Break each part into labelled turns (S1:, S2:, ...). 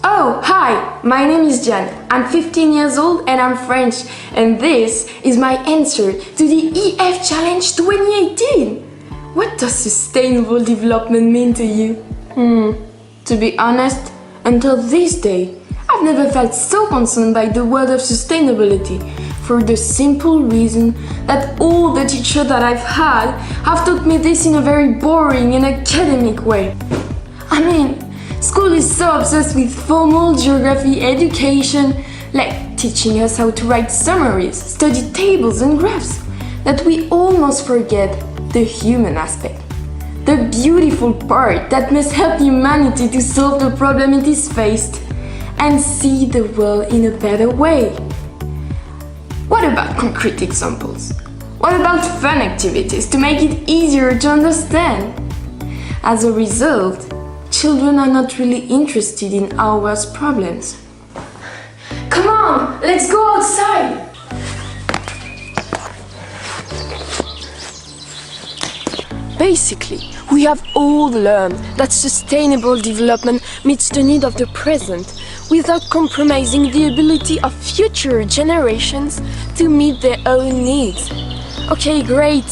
S1: Oh, hi! My name is Jan. I'm 15 years old and I'm French. And this is my answer to the EF Challenge 2018. What does sustainable development mean to you? To be honest, until this day, I've never felt so concerned by the world of sustainability for the simple reason that all the teachers that I've had have taught me this in a very boring and academic way. I mean, school is so obsessed with formal geography education, like teaching us how to write summaries, study tables and graphs, that we almost forget the human aspect. The beautiful part that must help humanity to solve the problem it is faced and see the world in a better way. What about concrete examples? What about fun activities to make it easier to understand? As a result, children are not really interested in our world's problems. Come on, let's go outside!
S2: Basically, we have all learned that sustainable development meets the need of the present without compromising the ability of future generations to meet their own needs. Okay, great,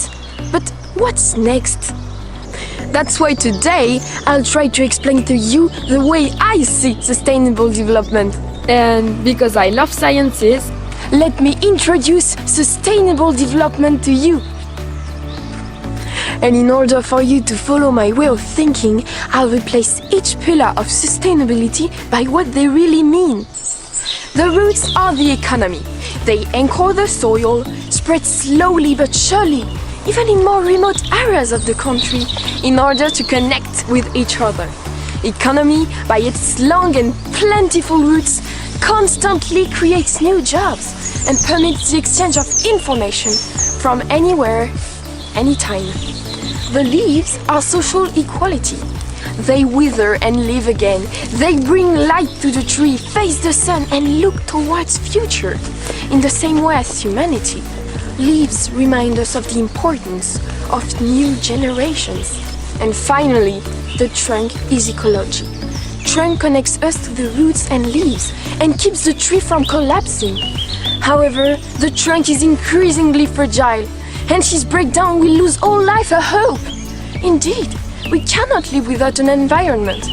S2: but what's next? That's why today I'll try to explain to you the way I see sustainable development. And because I love sciences, let me introduce sustainable development to you. And in order for you to follow my way of thinking, I'll replace each pillar of sustainability by what they really mean. The roots are the economy. They anchor the soil, spread slowly but surely, even in more remote areas of the country, in order to connect with each other. Economy, by its long and plentiful roots, constantly creates new jobs and permits the exchange of information from anywhere, anytime. The leaves are social equality. They wither and live again. They bring light to the tree, face the sun and look towards future. In the same way as humanity, leaves remind us of the importance of new generations. And finally, the trunk is ecology. Trunk connects us to the roots and leaves and keeps the tree from collapsing. However, the trunk is increasingly fragile. And its breakdown will lose all life a hope. Indeed, we cannot live without an environment.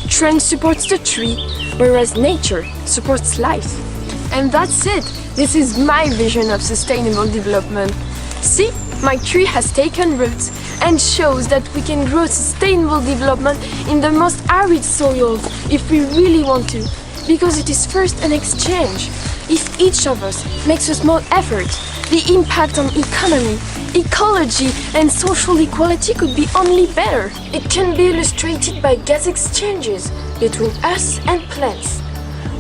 S2: Trunk supports the tree, whereas nature supports life. And that's it. This is my vision of sustainable development. See, my tree has taken roots and shows that we can grow sustainable development in the most arid soils if we really want to, because it is first an exchange. If each of us makes a small effort, the impact on economy, ecology and social equality could be only better. It can be illustrated by gas exchanges between us and plants.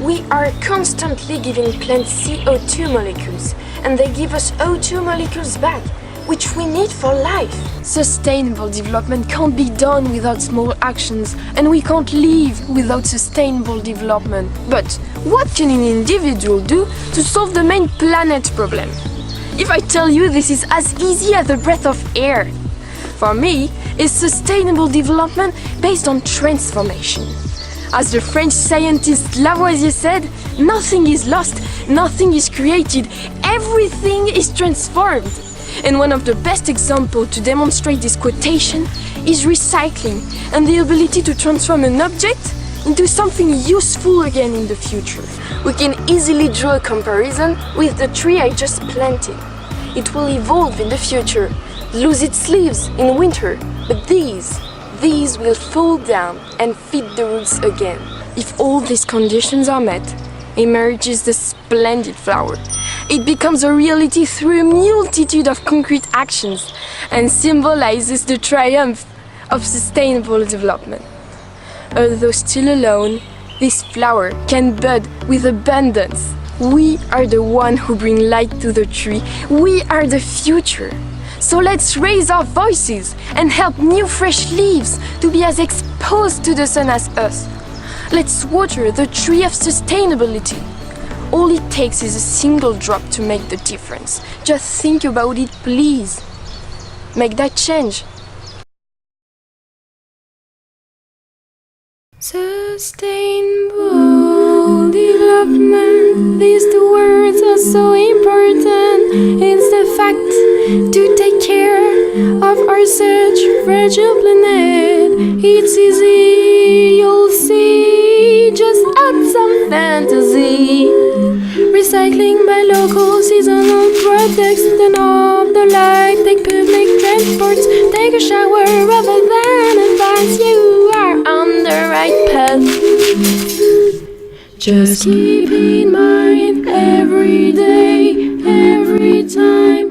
S2: We are constantly giving plants CO2 molecules and they give us O2 molecules back, which we need for life. Sustainable development can't be done without small actions, and we can't live without sustainable development. But what can an individual do to solve the main planet problem? If I tell you this is as easy as a breath of air. For me, it's sustainable development based on transformation. As the French scientist Lavoisier said, nothing is lost, nothing is created, everything is transformed. And one of the best examples to demonstrate this quotation is recycling and the ability to transform an object into something useful again in the future. We can easily draw a comparison with the tree I just planted. It will evolve in the future, lose its leaves in winter, but these will fall down and feed the roots again. If all these conditions are met, emerges the splendid flower. It becomes a reality through a multitude of concrete actions and symbolizes the triumph of sustainable development. Although still alone, this flower can bud with abundance. We are the ones who bring light to the tree. We are the future. So let's raise our voices and help new fresh leaves to be as exposed to the sun as us. Let's water the tree of sustainability. All it takes is a single drop to make the difference. Just think about it, please. Make that change.
S1: Sustainable.
S2: development. These two words are so important. It's the fact to take care of our such fragile planet. It's easy, you'll see. Just add some fantasy. Recycling by local seasonal products. Turn off the light, take public transports, take a shower rather than advice. You are on the right path. Just keep in mind every day, every time